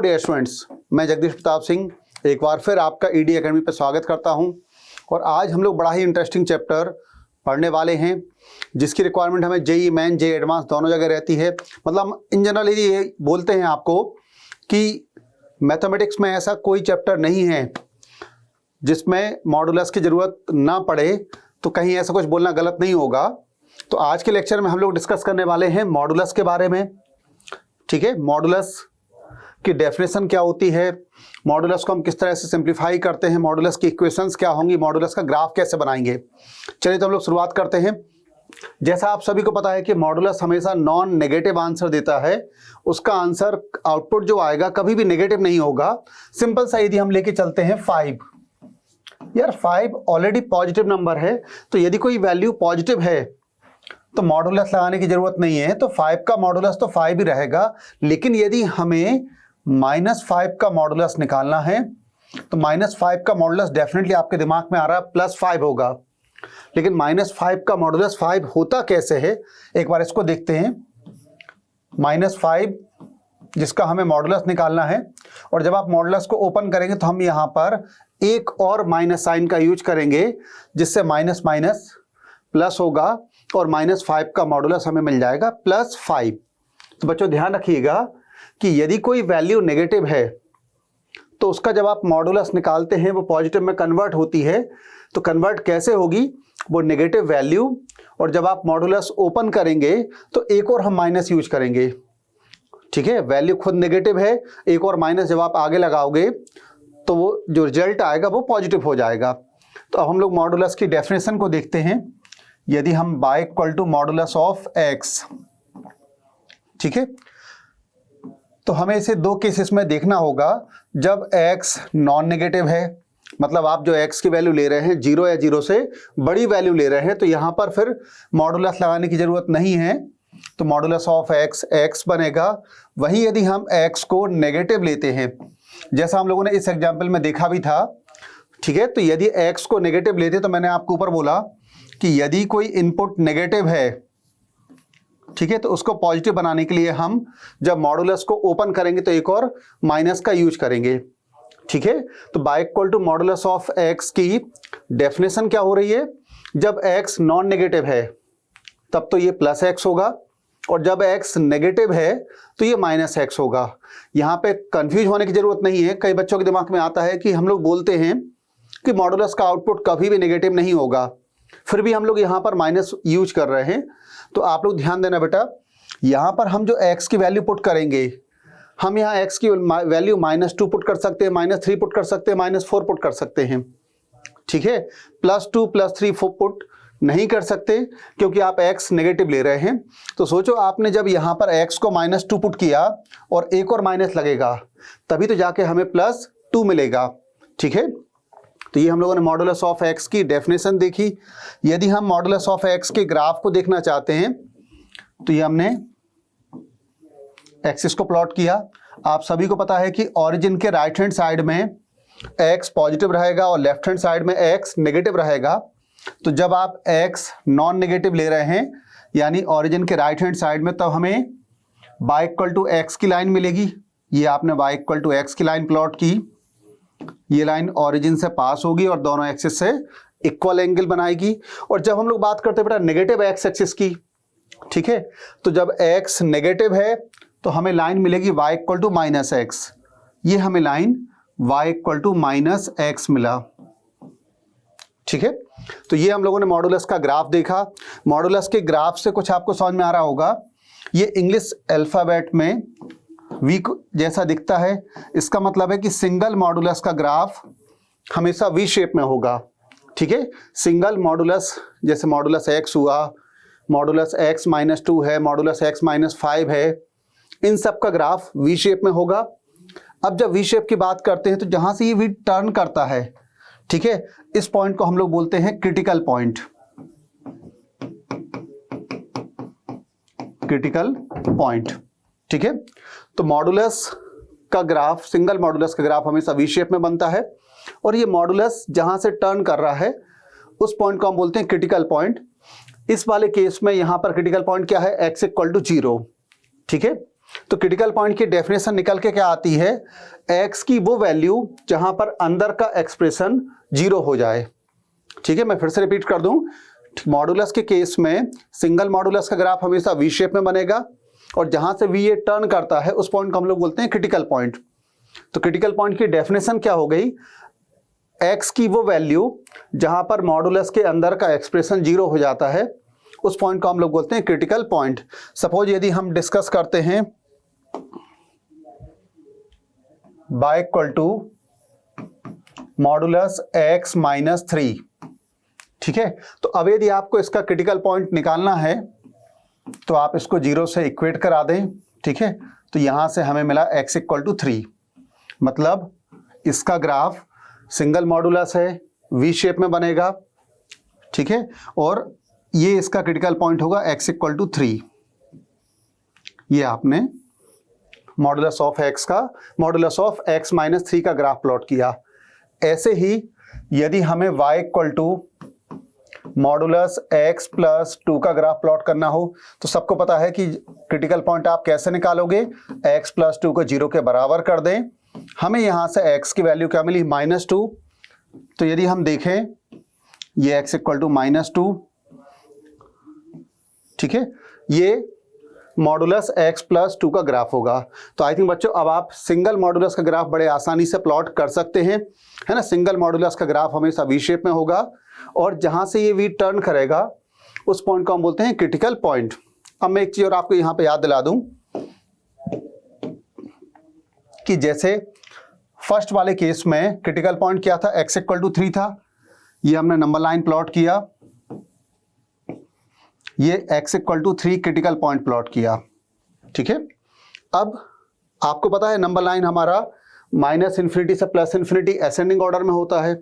Dear students, मैं जगदीश प्रताप सिंह एक बार फिर आपका ईडी एकेडमी पर स्वागत करता हूं। और आज हम लोग बड़ा ही इंटरेस्टिंग चैप्टर पढ़ने वाले हैं जिसकी रिक्वायरमेंट हमें जेईई मेन जेईई एडवांस दोनों जगह रहती है। मतलब इन जनरल ये बोलते हैं आपको कि मैथमेटिक्स में ऐसा कोई चैप्टर नहीं है जिसमें मॉडुलस की ज़रूरत ना पड़े, तो कहीं ऐसा कुछ बोलना गलत नहीं होगा। तो आज के लेक्चर में हम लोग डिस्कस करने वाले हैं मॉडुलस के बारे में। ठीक है, मॉडुलस की डेफिनेशन क्या होती है, मॉडुलस को हम किस तरह से सिंप्लीफाई करते हैं, मॉडुलस की इक्वेशंस क्या होंगी, मॉडुलस का ग्राफ कैसे बनाएंगे। चलिए तो हम लोग शुरुआत करते हैं। जैसा आप सभी को पता है कि मॉडुलस हमेशा नॉन नेगेटिव आंसर देता है, उसका आंसर आउटपुट जो आएगा कभी भी नेगेटिव नहीं होगा। सिंपल सा यदि हम लेके चलते हैं 5, यार 5 ऑलरेडी पॉजिटिव नंबर है, तो यदि कोई वैल्यू पॉजिटिव है तो मॉडुलस लगाने की जरूरत नहीं है, तो 5 का मॉडुलस तो 5 ही रहेगा। लेकिन यदि हमें -5 का मॉडुलस निकालना है तो -5 का मॉडुलस डेफिनेटली आपके दिमाग में आ रहा है +5 होगा। लेकिन -5 का मॉडुलस 5 होता कैसे है, एक बार इसको देखते हैं। -5 जिसका हमें मॉडुलस निकालना है, और जब आप मॉडुलस को ओपन करेंगे तो हम यहाँ पर एक और माइनस साइन का यूज करेंगे, जिससे माइनस माइनस प्लस होगा और -5 का मॉडुलस हमें मिल जाएगा +5। तो बच्चों ध्यान रखिएगा कि यदि कोई वैल्यू नेगेटिव है तो उसका जब आप मॉडुलस निकालते हैं वो पॉजिटिव में कन्वर्ट होती है। तो कन्वर्ट कैसे होगी, वो नेगेटिव वैल्यू, और जब आप मॉडुलस ओपन करेंगे तो एक और हम माइनस यूज करेंगे। ठीक है, वैल्यू खुद नेगेटिव है, एक और माइनस जब आप आगे लगाओगे तो वो जो रिजल्ट आएगा वो पॉजिटिव हो जाएगा। तो अब हम लोग मॉडुलस की डेफिनेशन को देखते हैं। यदि हम y = मॉडुलस ऑफ x, ठीक है, तो हमें इसे दो केसेस में देखना होगा। जब x नॉन नेगेटिव है, मतलब आप जो x की वैल्यू ले रहे हैं 0 या 0 से बड़ी वैल्यू ले रहे हैं, तो यहां पर फिर मॉडुलस लगाने की जरूरत नहीं है, तो मॉडुलस ऑफ x x बनेगा। वहीं यदि हम x को नेगेटिव लेते हैं, जैसा हम लोगों ने इस एग्जाम्पल में देखा भी था, ठीक है, तो यदि x को नेगेटिव लेते तो मैंने आपको ऊपर बोला कि यदि कोई इनपुट नेगेटिव है, ठीक है, तो उसको पॉजिटिव बनाने के लिए हम जब मॉडुलस को ओपन करेंगे तो एक और माइनस का यूज करेंगे। ठीक है, तो y = मॉडुलस ऑफ x की डेफिनेशन क्या हो रही है, जब x नॉन नेगेटिव है तब तो ये +x होगा, और जब x नेगेटिव है तो ये -x होगा। यहाँ पे कंफ्यूज होने की जरूरत नहीं है। कई बच्चों के दिमाग में आता है कि हम लोग बोलते हैं कि मॉडुलस का आउटपुट कभी भी नेगेटिव नहीं होगा, फिर भी हम लोग यहाँ पर माइनस यूज कर रहे हैं। तो आप लोग ध्यान देना बेटा, यहाँ पर हम जो x की वैल्यू पुट करेंगे, हम यहाँ x की वैल्यू -2 पुट कर सकते हैं, -3 पुट कर सकते हैं, -4 पुट कर सकते हैं। ठीक है, +2 +3 पुट नहीं कर सकते क्योंकि आप x नेगेटिव ले रहे हैं। तो सोचो आपने जब यहाँ पर x को -2 पुट किया और एक और माइनस लगेगा, तभी तो जाके हमें +2 मिलेगा। ठीक है, तो ये हम लोगों ने मॉडुलस ऑफ x की डेफिनेशन देखी। यदि हम मॉडुलस ऑफ x के ग्राफ को देखना चाहते हैं तो ये हमने एक्सिस को प्लॉट किया। आप सभी को पता है कि ऑरिजिन के राइट हैंड साइड में x पॉजिटिव रहेगा और लेफ्ट हैंड साइड में x नेगेटिव रहेगा। तो जब आप x नॉन नेगेटिव ले रहे हैं, यानी ऑरिजिन के राइट हैंड साइड में, तब हमें y = x की लाइन मिलेगी। ये आपने y = x की लाइन प्लॉट की, ये लाइन ऑरिजिन से पास होगी और दोनों एक्सिस से इक्वल एंगल बनाएगी। और जब हम लोग बात करते हैं बेटा नेगेटिव x एक्सिस की, ठीक है, तो जब x नेगेटिव है तो हमें लाइन मिलेगी y = -x। ये हमें लाइन y = -x मिला। ठीक है, तो ये हम लोगों ने मॉडुलस का ग्राफ देखा। मॉडुलस के ग्राफ से कुछ आपको समझ में आ रहा होगा, ये इंग्लिश अल्फाबेट में V जैसा दिखता है। इसका मतलब है कि सिंगल मॉडुलस का ग्राफ हमेशा V शेप में होगा। ठीक है, सिंगल मॉडुलस, जैसे मॉडुलस x हुआ, मॉडुलस x -2 है, मॉडुलस x -5 है, इन सब का ग्राफ V शेप में होगा। अब जब V शेप की बात करते हैं तो जहां से ये V टर्न करता है, ठीक है, इस पॉइंट को हम लोग बोलते हैं क्रिटिकल पॉइंट। क्रिटिकल पॉइंट, ठीक है, तो मॉडुलस का ग्राफ, सिंगल मॉडुलस का ग्राफ हमेशा V शेप में बनता है, और ये मॉडुलस जहां से टर्न कर रहा है उस पॉइंट को हम बोलते हैं क्रिटिकल पॉइंट। इस वाले केस में यहां पर क्रिटिकल पॉइंट क्या है, x = 0। ठीक है, तो क्रिटिकल पॉइंट की डेफिनेशन निकल के क्या आती है, x की वो वैल्यू जहां पर अंदर का एक्सप्रेशन 0 हो जाए। ठीक है, मैं फिर से रिपीट कर दूं, मॉडुलस के केस में सिंगल मॉडुलस का ग्राफ हमेशा वी शेप में बनेगा और जहां से वी ये टर्न करता है उस पॉइंट को हम लोग बोलते हैं क्रिटिकल पॉइंट। तो क्रिटिकल पॉइंट की डेफिनेशन क्या हो गई, x की वो वैल्यू जहां पर मॉडुलस के अंदर का एक्सप्रेशन 0 हो जाता है उस पॉइंट को हम लोग बोलते हैं क्रिटिकल पॉइंट। सपोज यदि हम डिस्कस करते हैं y equal to modulus x minus 3, ठीक है। तो अब यदि आपको इसका क्रिटिकल पॉइंट निकालना है तो आप इसको 0 से इक्वेट करा दें, ठीक है। तो यहां से हमें मिला x इक्वल टू 3, मतलब इसका ग्राफ सिंगल मॉडुलस है, वी शेप में बनेगा, ठीक है। और ये इसका क्रिटिकल पॉइंट होगा x इक्वल टू 3। ये आपने मॉडुलस ऑफ x का, मॉडुलस ऑफ x माइनस 3 का ग्राफ प्लॉट किया। ऐसे ही यदि हमें y equal to modulus x plus 2 का ग्राफ प्लॉट करना हो तो सबको पता है कि क्रिटिकल पॉइंट आप कैसे निकालोगे, x प्लस 2 को 0 के बराबर कर दें। हमें यहां से x की वैल्यू क्या मिली, -2। तो यदि हम देखें ये x इक्वल टू -2, ठीक है, ये मॉडुलस x प्लस 2 का ग्राफ होगा। तो आई थिंक बच्चों अब आप सिंगल मॉडुलस का ग्राफ बड़े आसानी से प्लॉट कर सकते हैं, है ना। सिंगल मॉडुलस का ग्राफ हमेशा वी शेप में होगा और जहां से ये वी टर्न करेगा उस पॉइंट को हम बोलते हैं क्रिटिकल पॉइंट। अब मैं एक चीज और आपको यहां पे याद दिला दूं कि जैसे फर्स्ट वाले केस में क्रिटिकल पॉइंट क्या था, x इक्वल टू 3 था, ये हमने नंबर लाइन प्लॉट किया, ये x equal to 3 critical point plot किया, ठीक है। अब आपको पता है नंबर लाइन हमारा -∞ से +∞ असेंडिंग ऑर्डर में होता है।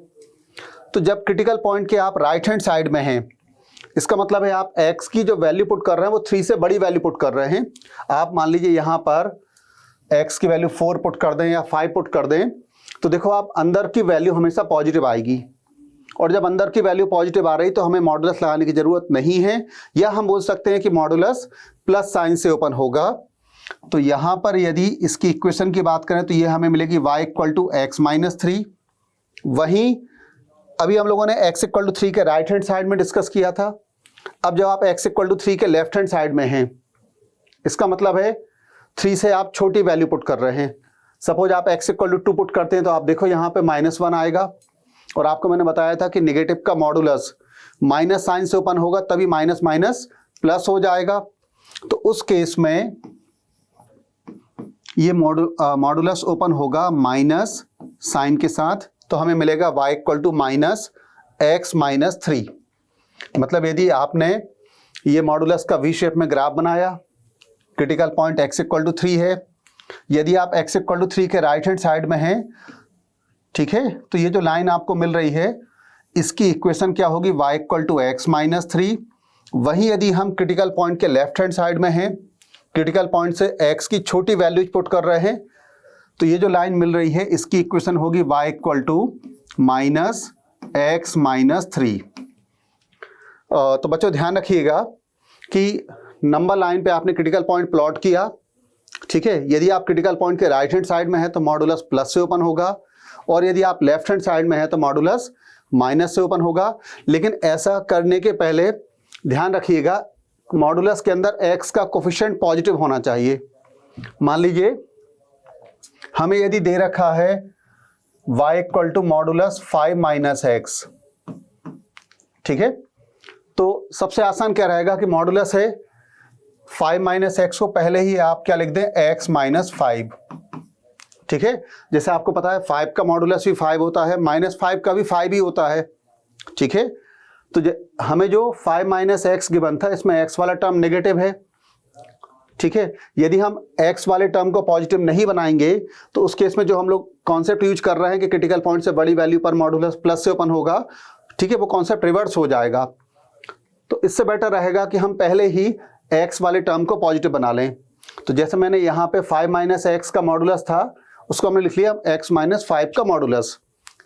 तो जब क्रिटिकल पॉइंट के आप राइट हैंड साइड में हैं, इसका मतलब है आप x की जो वैल्यू पुट कर रहे हैं वो 3 से बड़ी वैल्यू पुट कर रहे हैं। आप मान लीजिए यहाँ पर x की वैल्यू 4 पुट कर दें या 5 पुट कर दें, तो देखो आप अंदर की वैल्यू हमेशा पॉजिटिव आएगी, और जब अंदर की वैल्यू पॉजिटिव आ रही तो हमें मॉडुलस लगाने की जरूरत नहीं है, या हम बोल सकते हैं कि मॉडुलस प्लस साइन से ओपन होगा। तो यहां पर यदि इसकी इक्वेशन की बात करें तो ये हमें मिलेगी y equal to x minus 3। वहीं अभी हम लोगों ने x इक्वल टू 3 के राइट हैंड साइड में डिस्कस किया था। अब जब आप x इक्वल टू 3 के लेफ्ट हैंड साइड में हैं, इसका मतलब है 3 से आप छोटी वैल्यू पुट कर रहे हैं। सपोज आप x इक्वल टू 2 पुट करते हैं तो आप देखो यहाँ पे -1 आएगा, और आपको मैंने बताया था कि नेगेटिव का मॉडुलस माइनस साइन से ओपन होगा तभी माइनस माइनस प्लस हो जाएगा। तो उस केस में ये मॉडुलस ओपन होगा माइनस साइन के साथ, तो हमें मिलेगा y equal to -x minus 3। मतलब यदि आपने ये मॉडुलस का वी शेप में ग्राफ बनाया, critical point x equal to 3 है, यदि आप x इक्वल टू 3 के राइट हैंड साइड में हैं, ठीक है, तो ये जो लाइन आपको मिल रही है इसकी इक्वेशन क्या होगी, y equal to x minus 3। वहीं यदि हम क्रिटिकल पॉइंट के लेफ्ट हैंड साइड में हैं, क्रिटिकल पॉइंट से x की छोटी वैल्यू पुट कर रहे हैं, तो ये जो लाइन मिल रही है इसकी इक्वेशन होगी y equal to -x minus 3। तो बच्चों ध्यान रखिएगा कि नंबर लाइन पे आपने क्रिटिकल पॉइंट प्लॉट किया, ठीक है। यदि आप क्रिटिकल पॉइंट के राइट हैंड साइड में है तो मॉडुलस प्लस से ओपन होगा, और यदि आप लेफ्ट हैंड साइड में है तो मॉडुलस माइनस से ओपन होगा। लेकिन ऐसा करने के पहले ध्यान रखिएगा मॉडुलस के अंदर x का कोफिशिएंट पॉजिटिव होना चाहिए। मान लीजिए हमें यदि दे रखा है y equal to modulus 5 minus x, ठीक है, तो सबसे आसान क्या रहेगा कि मॉडुलस है 5 माइनस एक्स को पहले ही आप क्या लिख दें, x माइनस 5, ठीक है। जैसे आपको पता है 5 का मॉडुलस भी 5 होता है, -5 का भी 5 ही होता है, ठीक है। तो हमें जो 5 माइनस एक्स गिवन था इसमें x वाला टर्म नेगेटिव है, ठीक है। यदि हम x वाले टर्म को पॉजिटिव नहीं बनाएंगे तो उस केस में जो हम लोग कॉन्सेप्ट यूज कर रहे हैं कि क्रिटिकल पॉइंट से बड़ी वैल्यू पर मॉडुलस प्लस से ओपन होगा, ठीक है, वो कॉन्सेप्ट रिवर्स हो जाएगा। तो इससे बेटर रहेगा कि हम पहले ही x वाले टर्म को पॉजिटिव बना लें। तो जैसे मैंने यहाँ पे 5 माइनस एक्स का मॉडुलस था उसको हमने लिख लिया x माइनस 5 का मॉडुलस,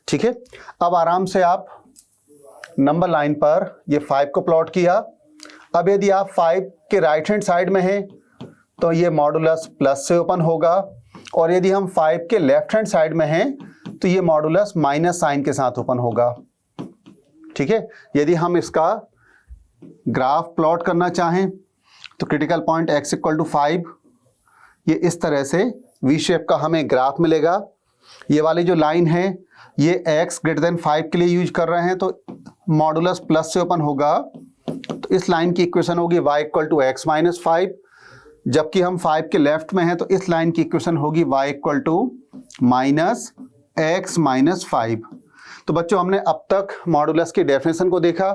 ठीक है। अब आराम से आप नंबर लाइन पर ये 5 को प्लॉट किया। अब यदि आप 5 के राइट हैंड साइड में हैं तो ये मॉडुलस प्लस से ओपन होगा, और यदि हम 5 के लेफ्ट हैंड साइड में हैं तो ये मॉडुलस माइनस साइन के साथ ओपन होगा। ठीक है, यदि हम इसका ग्राफ प्लॉट करना चाहें तो क्रिटिकल पॉइंट x = 5, ये इस तरह से वी शेप का हमें ग्राफ मिलेगा। ये वाली जो लाइन है ये x > 5 के लिए यूज कर रहे हैं, तो मॉडुलस प्लस से ओपन होगा, तो इस लाइन की इक्वेशन होगी y = x - 5, जबकि हम 5 के लेफ्ट में हैं तो इस लाइन की इक्वेशन होगी y = -x - 5। तो बच्चों हमने अब तक मॉडुलस की डेफिनेशन को देखा,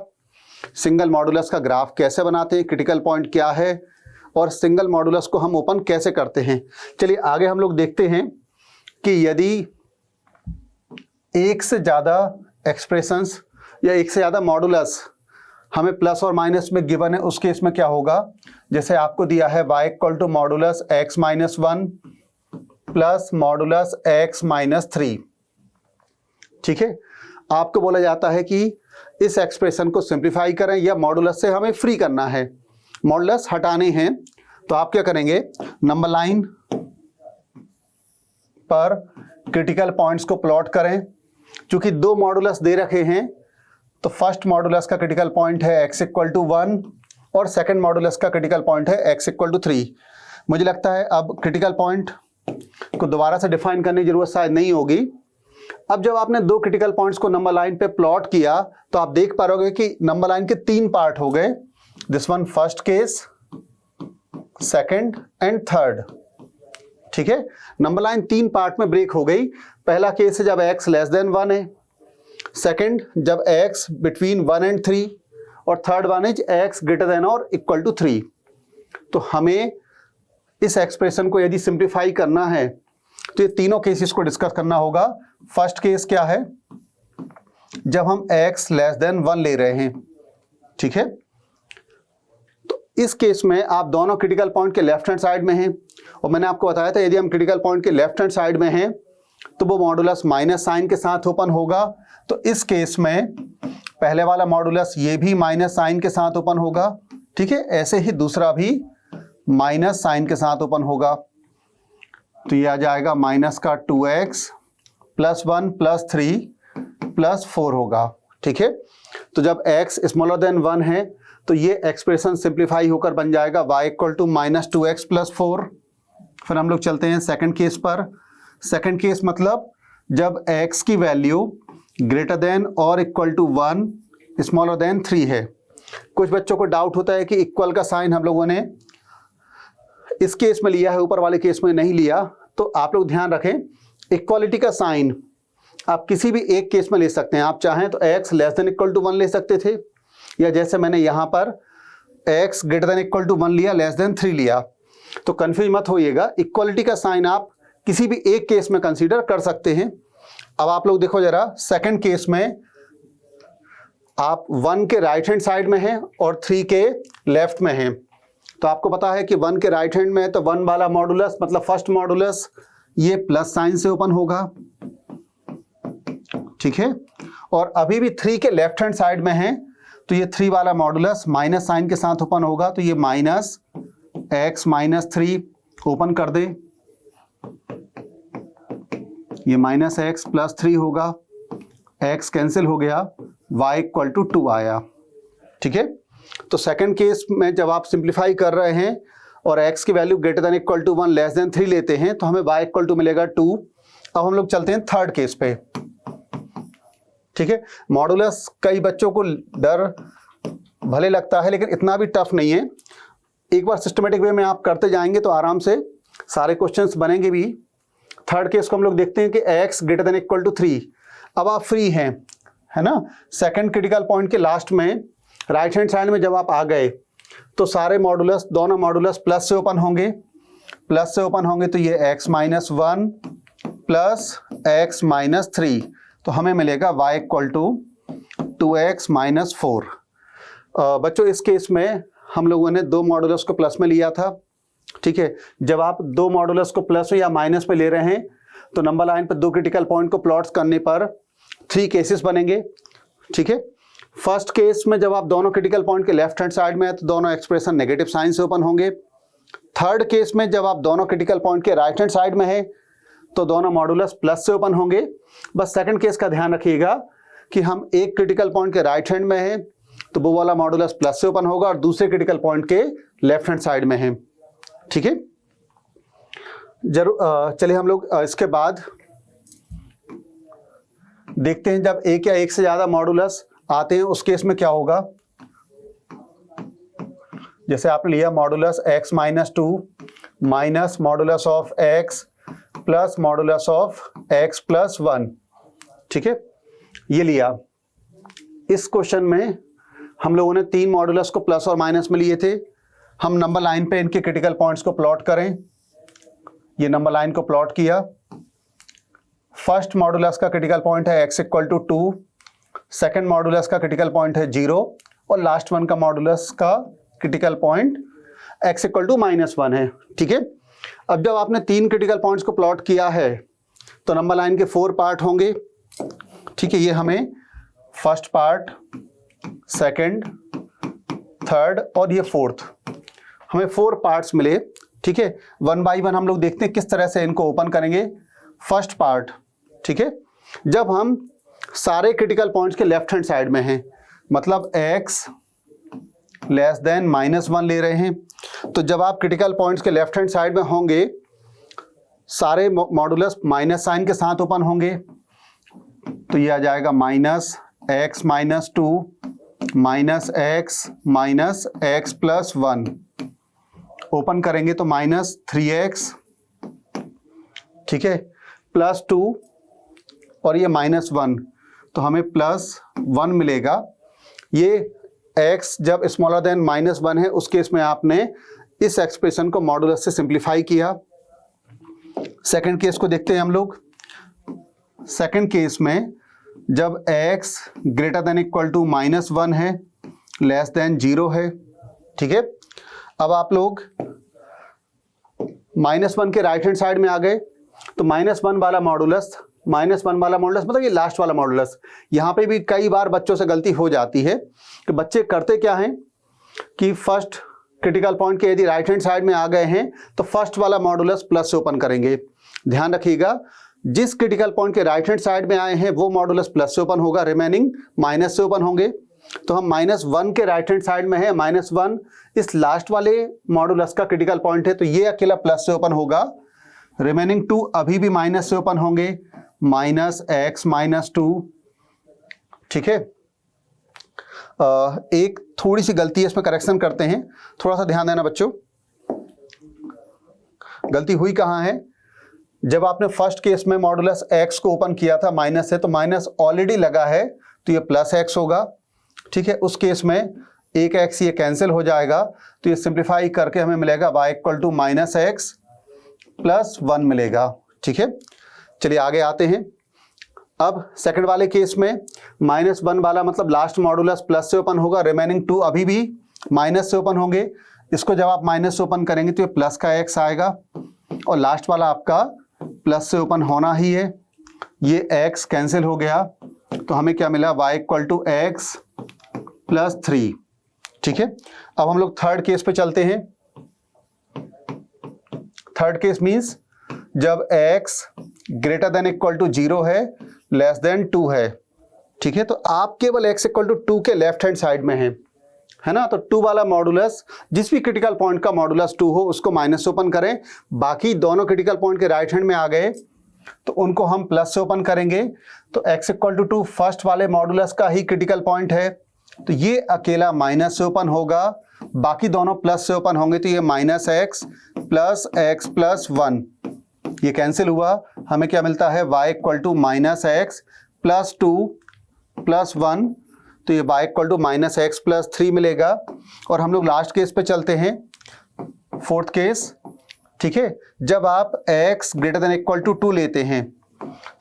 सिंगल मॉडुलस का ग्राफ कैसे बनाते हैं, क्रिटिकल पॉइंट क्या है, और सिंगल मॉडुलस को हम ओपन कैसे करते हैं। चलिए आगे हम लोग देखते हैं कि यदि एक से ज़्यादा एक्सप्रेशंस या एक से ज़्यादा मॉडुलस हमें प्लस और माइनस में गिवन है, उस केस में क्या होगा। जैसे आपको दिया है y = modulus x - 1 plus modulus x - 3। ठीक है, आपको बोला जाता है कि इस एक्सप्रेशन को सिंप्लीफाई करें या मॉडुलस से हमें फ्री करना है, मॉडुलस हटाने हैं। तो आप क्या करेंगे, नंबर लाइन पर क्रिटिकल पॉइंट्स को प्लॉट करें। चूंकि दो मॉडुलस दे रखे हैं तो फर्स्ट मॉडुलस का क्रिटिकल पॉइंट है x = 1 और सेकंड मॉडुलस का क्रिटिकल पॉइंट है x = 3। मुझे लगता है अब क्रिटिकल पॉइंट को दोबारा से डिफाइन करने की जरूरत शायद नहीं होगी। अब जब आपने दो क्रिटिकल पॉइंट्स को नंबर लाइन पे प्लॉट किया तो आप देख पा रहे कि नंबर लाइन के 3 पार्ट हो गए, this one first case, second and third. ठीक है, नंबर लाइन 3 पार्ट में ब्रेक हो गई। पहला केस है जब x < 1 है, सेकंड जब x between 1 and 3, और थर्ड वन इज x > 3। तो हमें इस एक्सप्रेशन को यदि सिंप्लीफाई करना है तो ये तीनों केसेस को डिस्कस करना होगा। फर्स्ट केस क्या है, जब हम x < 1 ले रहे हैं। ठीक है, तो इस केस में आप दोनों क्रिटिकल पॉइंट के लेफ्ट हैंड साइड में हैं, और मैंने आपको बताया था यदि हम क्रिटिकल पॉइंट के लेफ्ट हैंड साइड में हैं तो वो मॉडुलस माइनस साइन के साथ ओपन होगा। तो इस केस में पहले वाला मॉडुलस ये भी माइनस साइन के साथ ओपन होगा। ठीक है, ऐसे ही दूसरा भी माइनस साइन के साथ ओपन होगा। तो ये आ जाएगा माइनस का 2x + 1 + 3 + 4 होगा। ठीक है, तो जब x < 1 है तो ये एक्सप्रेशन सिंप्लीफाई होकर बन जाएगा y = -2x + 4। फिर हम लोग चलते हैं सेकंड केस पर। सेकंड केस मतलब जब x की वैल्यू > और = 1 < 3 है। कुछ बच्चों को डाउट होता है कि इक्वल का साइन हम लोगों ने इस केस में लिया है, ऊपर वाले केस में नहीं लिया। तो आप लोग ध्यान रखें, इक्वालिटी का साइन आप किसी भी एक केस में ले सकते हैं। आप चाहें तो x < = 1 ले सकते थे, या जैसे मैंने यहाँ पर x < 1 लिया, <3 लिया। तो कंफ्यूज मत होइएगा, इक्वालिटी का साइन आप किसी भी एक केस में कंसीडर कर सकते हैं। अब आप लोग देखो जरा, सेकंड केस में आप 1 के राइट हैंड साइड में हैं और 3 के लेफ्ट में हैं। तो आपको पता है कि 1 के राइट हैंड में है तो 1 वाला मॉडुलस मतलब फर्स्ट मॉडुलस ये प्लस साइन से ओपन होगा। ठीक है, और अभी भी 3 के लेफ्ट हैंड साइड में है तो ये 3 वाला मॉडुलस माइनस साइन के साथ ओपन होगा। तो ये -x - 3 ओपन कर दे, ये -x + 3 होगा, x कैंसिल हो गया, y = 2 आया। ठीक है, तो सेकंड केस में जब आप सिंप्लीफाई कर रहे हैं और x की वैल्यू > 1 < 3 लेते हैं तो हमें y = मिलेगा 2। अब हम लोग चलते हैं थर्ड केस पे। ठीक है, मॉडुलस कई बच्चों को डर भले लगता है लेकिन इतना भी टफ नहीं है। एक बार सिस्टमेटिक वे में आप करते जाएंगे तो आराम से सारे क्वेश्चंस बनेंगे भी। थर्ड केस को हम लोग देखते हैं कि x > 3। अब आप फ्री हैं, है ना। सेकंड क्रिटिकल पॉइंट के लास्ट में राइट हैंड साइड में जब आप आ गए तो सारे मॉडुलस, दोनों मॉडुलस प्लस से ओपन होंगे। प्लस से ओपन होंगे तो ये x - 1 प्लस x - 3, तो हमें मिलेगा y = 2x - 4। बच्चों इस केस में हम लोगों ने दो मॉडुलस को प्लस में लिया था। ठीक है, जब आप दो मॉडुलस को प्लस या माइनस में ले रहे हैं तो नंबर लाइन पर दो क्रिटिकल पॉइंट को प्लॉट्स करने पर 3 केसेस बनेंगे। ठीक है, फर्स्ट केस में जब आप दोनों क्रिटिकल पॉइंट के लेफ्ट हैंड साइड में है तो दोनों एक्सप्रेशन नेगेटिव साइन से ओपन होंगे। थर्ड केस में जब आप दोनों क्रिटिकल पॉइंट के राइट हैंड साइड में है तो दोनों मॉडुलस प्लस से ओपन होंगे। बस सेकंड केस का ध्यान रखिएगा कि हम एक क्रिटिकल पॉइंट के राइट हैंड में है तो वो वाला मॉडुलस प्लस से ओपन होगा और दूसरे क्रिटिकल पॉइंट के लेफ्ट हैंड साइड में है। ठीक है, जरूर। चलिए हम लोग इसके बाद देखते हैं जब एक या एक से ज्यादा मॉडुलस आते हैं उस केस में क्या होगा। जैसे आपने लिया modulus x minus 2 minus modulus of x plus modulus of x plus 1। ठीक है, ये लिया। इस क्वेश्चन में हम लोगों ने 3 मॉडुलस को प्लस और माइनस में लिए थे। हम नंबर लाइन पे इनके क्रिटिकल पॉइंट्स को प्लॉट करें। ये नंबर लाइन को प्लॉट किया। फर्स्ट मॉडुलस का क्रिटिकल पॉइंट है x equal to 2, second modulus का क्रिटिकल पॉइंट है 0 और लास्ट वन का मॉडुलस का critical point x equal to -1 है। ठीक है, अब जब आपने 3 क्रिटिकल पॉइंट्स को प्लॉट किया है तो नंबर लाइन के 4 पार्ट होंगे। ठीक है, ये हमें फर्स्ट पार्ट, सेकंड, थर्ड और ये फोर्थ, हमें 4 पार्ट्स मिले। ठीक है, 1 बाई 1 हम लोग देखते हैं किस तरह से इनको ओपन करेंगे। फर्स्ट पार्ट, ठीक है, जब हम सारे क्रिटिकल पॉइंट्स के लेफ्ट हैंड साइड में हैं, मतलब x लेस देन -1 ले रहे हैं, तो जब आप क्रिटिकल पॉइंट्स के लेफ्ट हैंड साइड में होंगे सारे मॉडुलस माइनस साइन के साथ ओपन होंगे। तो ये आ जाएगा -x minus 2 minus x plus 1। Open करेंगे तो -3x, ठीक है, प्लस 2 और ये -1, तो हमें +1 मिलेगा। ये x जब स्मॉलर देन -1 है उस केस में आपने इस एक्सप्रेशन को मॉडुलस से सिंप्लीफाई किया। सेकंड केस को देखते हैं हम लोग। सेकंड केस में जब x greater than equal to -1 है, लेस देन 0 है। ठीक है, अब आप लोग -1 के राइट हैंड साइड में आ गए तो -1 वाला मॉडुलस मतलब ये लास्ट वाला मॉडुलस। यहाँ पे भी कई बार बच्चों से गलती हो जाती है कि बच्चे करते क्या हैं कि फर्स्ट क्रिटिकल पॉइंट के यदि राइट हैंड साइड में आ गए हैं तो फर्स्ट वाला मॉडुलस प्लस से ओपन करेंगे। ध्यान रखिएगा, जिस क्रिटिकल पॉइंट के राइट हैंड साइड में आए हैं वो मॉडुलस प्लस से ओपन होगा, रिमेनिंग माइनस से ओपन होंगे। तो हम -1 के राइट हैंड साइड में है, -1 इस लास्ट वाले मॉडुलस का क्रिटिकल पॉइंट है तो ये अकेला प्लस से ओपन होगा, रिमेनिंग 2 अभी भी माइनस से ओपन होंगे, -x माइनस 2। ठीक है, एक थोड़ी सी गलती है, इसमें करेक्शन करते हैं, थोड़ा सा ध्यान देना बच्चों। गलती हुई कहाँ है, जब आपने फर्स्ट केस में मॉडुलस x को ओपन किया था माइनस से, तो माइनस ऑलरेडी लगा है तो ये +x होगा। ठीक है, उस केस में एक x ये कैंसिल हो जाएगा तो ये सिंप्लीफाई करके हमें मिलेगा y equal to -x plus 1 मिलेगा। ठीक है, चलिए आगे आते हैं। अब सेकंड वाले केस में -1 वाला मतलब लास्ट मॉडुलस प्लस से ओपन होगा, रिमेनिंग 2 अभी भी माइनस से ओपन होंगे। इसको जब आप माइनस से ओपन करेंगे तो ये प्लस का x आएगा और लास्ट वाला आपका प्लस से ओपन होना ही है। ये x कैंसिल हो गया तो हमें क्या मिला, y equal to x plus 3। ठीक है, अब हम लोग थर्ड केस पे चलते हैं। थर्ड केस मीन्स जब x greater than equal to 0 है, लेस देन 2 है। ठीक है, तो आप केवल x इक्वल टू 2 के लेफ्ट हैंड साइड में है ना, तो 2 वाला मॉडुलस जिस भी क्रिटिकल पॉइंट का मॉडुलस 2 हो उसको माइनस से ओपन करें। बाकी दोनों क्रिटिकल पॉइंट के राइट हैंड में आ गए तो उनको हम प्लस से ओपन करेंगे। तो x इक्वल टू 2 फर्स्ट वाले मॉडुलस का ही क्रिटिकल पॉइंट है तो ये अकेला माइनस से ओपन होगा, बाकी दोनों प्लस से ओपन होंगे तो ये -x प्लस 1 ये कैंसिल हुआ। हमें क्या मिलता है, y equal to -x plus 2 plus 1, तो ये y equal to -x plus 3 मिलेगा। और हम लोग लास्ट केस पे चलते हैं, फोर्थ केस। ठीक है, जब आप x greater than equal to 2 लेते हैं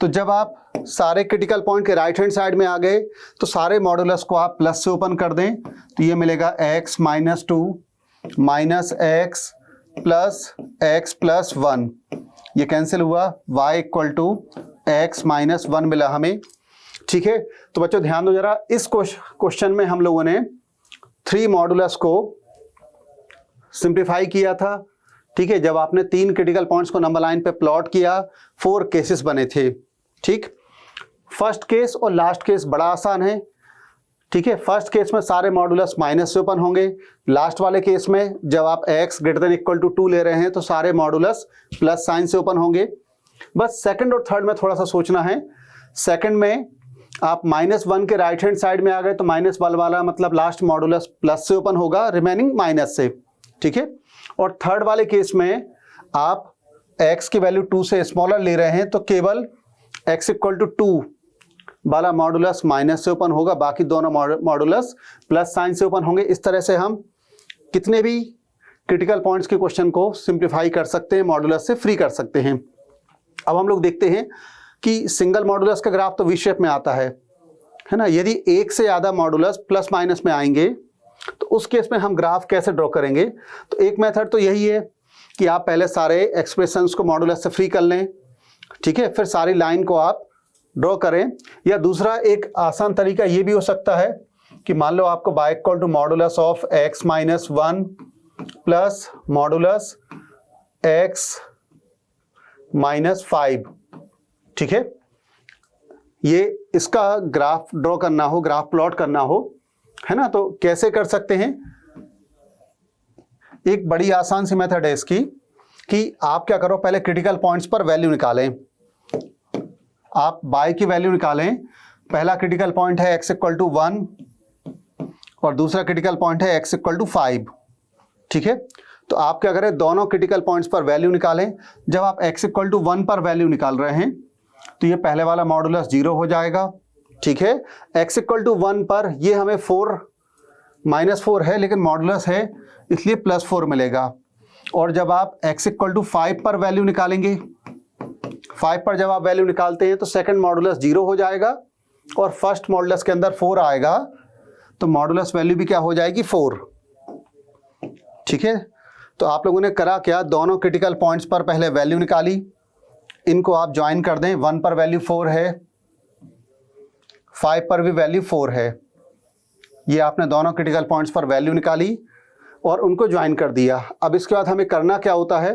तो जब आप सारे क्रिटिकल पॉइंट के राइट हैंड साइड में आ गए तो सारे मॉडुलस को आप प्लस से ओपन कर दें तो ये मिलेगा x minus 2 minus x plus 1, ये कैंसिल हुआ, y equal to x minus 1 मिला हमें। ठीक है, तो बच्चों ध्यान दो जरा, इस क्वेश्चन में हम लोगों ने 3 मॉडुलस को सिंप्लीफाई किया था। ठीक है, जब आपने 3 क्रिटिकल पॉइंट्स को नंबर लाइन पे प्लॉट किया, 4 केसेस बने थे। ठीक, फर्स्ट केस और लास्ट केस बड़ा आसान है। ठीक है, फर्स्ट केस में सारे मॉडुलस माइनस से ओपन होंगे, लास्ट वाले केस में जब आप x > 2 ले रहे हैं तो सारे मॉडुलस प्लस साइन से ओपन होंगे। बस सेकंड और थर्ड में थोड़ा सा सोचना है। सेकंड में आप -1 के राइट हैंड साइड में आ गए तो -1 वाला मतलब लास्ट मॉडुलस प्लस से ओपन होगा, रिमेनिंग माइनस से। ठीक है, और थर्ड वाले केस में आप x की वैल्यू 2 से स्मॉलर ले रहे हैं तो केवल x = 2 वाला मॉडुलस माइनस से ओपन होगा, बाकी दोनों मॉडुलस प्लस साइन से ओपन होंगे। इस तरह से हम कितने भी क्रिटिकल पॉइंट्स के क्वेश्चन को सिंप्लीफाई कर सकते हैं, मॉडुलस से फ्री कर सकते हैं। अब हम लोग देखते हैं कि सिंगल मॉडुलस का ग्राफ तो वी शेप में आता है ना। यदि एक से ज़्यादा मॉडुलस प्लस माइनस में आएंगे तो उस केस में हम ग्राफ कैसे ड्रॉ करेंगे? तो एक मेथड तो यही है कि आप पहले सारे एक्सप्रेशंस को मॉडुलस से फ्री कर लें, ठीक है, फिर सारी लाइन को आप ड्रॉ करें। या दूसरा एक आसान तरीका ये भी हो सकता है कि मान लो आपको y = modulus of x - 1 plus modulus x - 5, ठीक है, ये इसका ग्राफ ड्रॉ करना हो, ग्राफ प्लॉट करना हो, है ना, तो कैसे कर सकते हैं? एक बड़ी आसान सी मेथड है इसकी कि आप क्या करो, पहले क्रिटिकल पॉइंट्स पर वैल्यू निकालें। आप y की वैल्यू निकालें। पहला क्रिटिकल पॉइंट है x = 1 और दूसरा क्रिटिकल पॉइंट है x = 5, ठीक है। तो आप क्या करें, दोनों क्रिटिकल पॉइंट्स पर वैल्यू निकालें। जब आप x = 1 पर वैल्यू निकाल रहे हैं तो ये पहले वाला मॉडुलस 0 हो जाएगा, ठीक है। x = 1 पर ये हमें -4 है, लेकिन मॉडुलस है इसलिए +4 मिलेगा। और जब आप x = 5 पर वैल्यू निकालेंगे, 5 पर जब आप वैल्यू निकालते हैं तो सेकंड मॉडुलस 0 हो जाएगा और फर्स्ट मॉडुलस के अंदर 4 आएगा, तो मॉडुलस वैल्यू भी क्या हो जाएगी, 4, ठीक है। तो आप लोगों ने करा क्या, दोनों क्रिटिकल पॉइंट्स पर पहले वैल्यू निकाली, इनको आप ज्वाइन कर दें। 1 पर वैल्यू 4 है, 5 पर भी वैल्यू 4 है। ये आपने दोनों क्रिटिकल पॉइंट्स पर वैल्यू निकाली और उनको ज्वाइन कर दिया। अब इसके बाद हमें करना क्या होता है,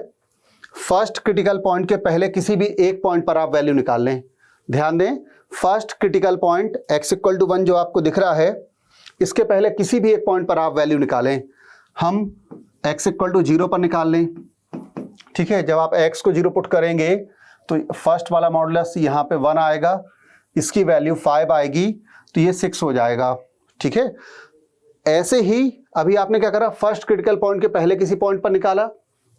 फर्स्ट क्रिटिकल पॉइंट के पहले किसी भी एक पॉइंट पर आप वैल्यू निकाल लें। ध्यान दें, फर्स्ट क्रिटिकल पॉइंट x = 1 जो आपको दिख रहा है, इसके पहले किसी भी एक पॉइंट पर आप वैल्यू निकालें। हम x = 0 पर निकाल लें, ठीक है। जब आप x को 0 पुट करेंगे तो फर्स्ट वाला मॉडुलस यहाँ पे 1 आएगा, इसकी वैल्यू 5 आएगी, तो ये 6 हो जाएगा, ठीक है। ऐसे ही अभी आपने क्या करा, फर्स्ट क्रिटिकल पॉइंट के पहले किसी पॉइंट पर निकाला,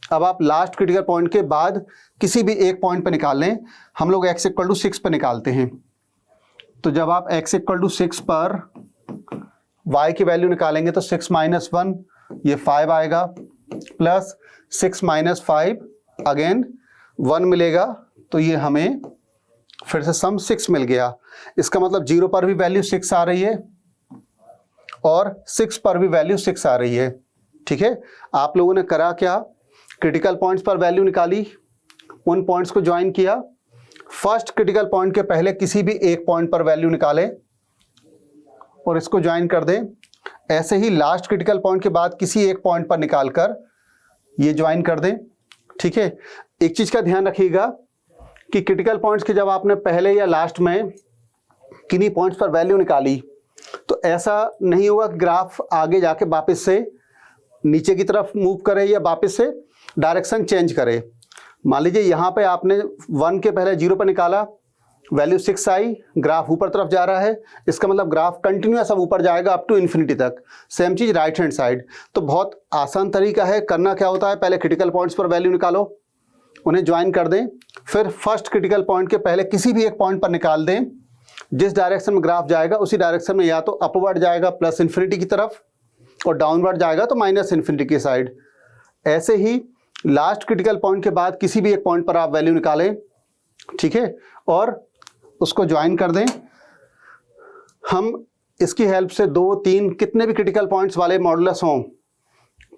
अब आप लास्ट क्रिटिकल पॉइंट के बाद किसी भी एक पॉइंट पर निकाल लें। हम लोग x = 6 पर निकालते हैं, तो जब आप x = 6 पर y की वैल्यू निकालेंगे तो 6 - 1 ये 5 आएगा, प्लस 6 - 5 अगेन 1 मिलेगा, तो ये हमें फिर से सम 6 मिल गया। इसका मतलब 0 पर भी वैल्यू 6 आ रही है और 6 पर भी वैल्यू 6 आ रही है, ठीक है। आप लोगों ने करा क्या, क्रिटिकल पॉइंट्स पर वैल्यू निकाली, उन पॉइंट्स को ज्वाइन किया। फर्स्ट क्रिटिकल पॉइंट के पहले किसी भी एक पॉइंट पर वैल्यू निकालें और इसको ज्वाइन कर दें। ऐसे ही लास्ट क्रिटिकल पॉइंट के बाद किसी एक पॉइंट पर निकालकर ये ज्वाइन कर दें, ठीक है। एक चीज़ का ध्यान रखिएगा कि क्रिटिकल पॉइंट्स के जब आपने पहले या लास्ट में किन्हीं पॉइंट्स पर वैल्यू निकाली तो ऐसा नहीं होगा कि ग्राफ आगे जाके वापस से नीचे की तरफ मूव करे या वापस से डायरेक्शन चेंज करे। मान लीजिए यहाँ पे आपने 1 के पहले 0 पर निकाला, वैल्यू 6 आई, ग्राफ ऊपर तरफ जा रहा है, इसका मतलब ग्राफ कंटिन्यूअस अब ऊपर जाएगा अप टू इन्फिनिटी तक। सेम चीज़ राइट हैंड साइड। तो बहुत आसान तरीका है, करना क्या होता है, पहले क्रिटिकल पॉइंट्स पर वैल्यू निकालो, उन्हें ज्वाइन कर दें, फिर फर्स्ट क्रिटिकल पॉइंट के पहले किसी भी एक पॉइंट पर निकाल दें। जिस डायरेक्शन में ग्राफ जाएगा उसी डायरेक्शन में या तो अपवर्ड जाएगा प्लस इन्फिनिटी की तरफ, और डाउनवर्ड जाएगा तो माइनस इन्फिनिटी की साइड। ऐसे ही लास्ट क्रिटिकल पॉइंट के बाद किसी भी एक पॉइंट पर आप वैल्यू निकालें, ठीक है, और उसको ज्वाइन कर दें। हम इसकी हेल्प से 2, 3 कितने भी क्रिटिकल पॉइंट्स वाले मॉडुलस हों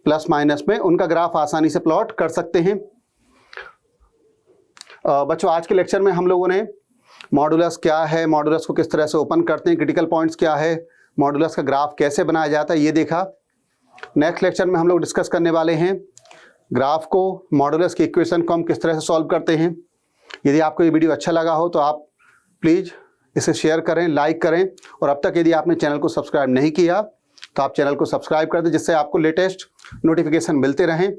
प्लस माइनस में, उनका ग्राफ आसानी से प्लॉट कर सकते हैं। बच्चों, आज के लेक्चर में हम लोगों ने मॉडुलस क्या है, मॉडुलस को किस तरह से ओपन करते हैं, क्रिटिकल पॉइंट्स क्या है, मॉडुलस का ग्राफ कैसे बनाया जाता है, ये देखा। नेक्स्ट लेक्चर में हम लोग डिस्कस करने वाले हैं ग्राफ को, मॉडुलस की इक्वेशन को हम किस तरह से सॉल्व करते हैं। यदि आपको ये वीडियो अच्छा लगा हो तो आप प्लीज़ इसे शेयर करें, लाइक करें, और अब तक यदि आपने चैनल को सब्सक्राइब नहीं किया तो आप चैनल को सब्सक्राइब कर दें, जिससे आपको लेटेस्ट नोटिफिकेशन मिलते रहें।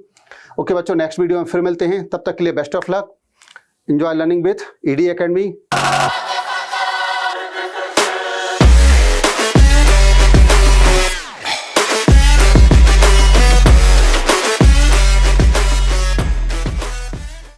ओके बच्चों, नेक्स्ट वीडियो में फिर मिलते हैं। तब तक के लिए best of luck, enjoy learning with ED academy.